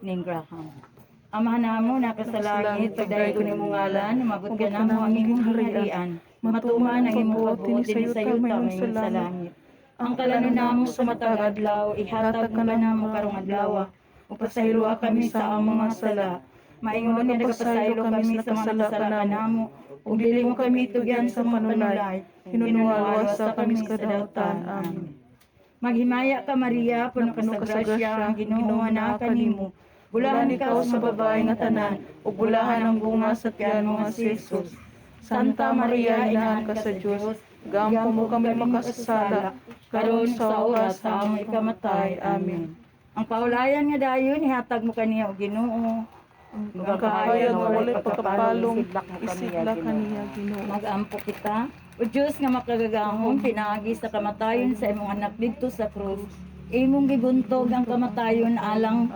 ning Graham. Amahan namo nakasalangit, pagdayeg ko nimong ngalan, mabot ka namo ang imong harian. Matuman ang imong pagbuot dinhi sa yuta mayon sa langit. Ang kalanon namo sa matag adlaw, ihatag mo ka namo karong adlaw. Upasayloa kami sa among mga sala. Maingon nga nagapasaylo kami sa mga nakasala namo. Ug dili mo kami tugyan sa mga panulay. Hinunuwalwa sa kami sa kadautan. Amen. Maghimaya ka Maria, puno ka sa grasya, ang Ginoo na kanimo. Bulahan ikaw sa babae nga tanan, ug bulahan ang bunga sa tiyan mo nga si Jesus. Santa Maria, inahan ka sa Dios, gaampo mo kami makasasala, karon sa oras sa among ikamatay. Amen. Ang paulayan nga dayon ihatag mo kaniya o Ginoo. Ang kahayag nga walay pagkapalong, isigla kaniya Ginoo. Mag-ampo kita. O Diyos nga makagagahon, pinaagi sa kamatayon sa imong anak dito sa krus. Imong gibuntog ang kamatayon alang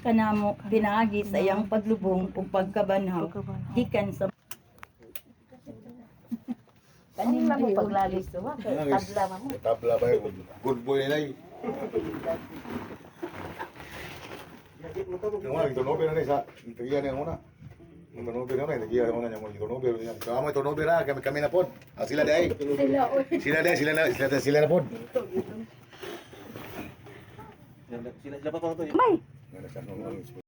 kanamo, pinaagi sa iyang paglubong ug pagkabanhaw. Gikan sa kaning mo paglalis to, tabla mo. Tabla ba yun? Good boy nila eh. Yung mga itonobe na sa tagiyan yung una. Yung itonobe na rin, tagiyan yung una yung itonobe. Kaya mo itonobe na, kami na po. Sila dahi. Sila na po. Sila pa pa to. May! Nasa nung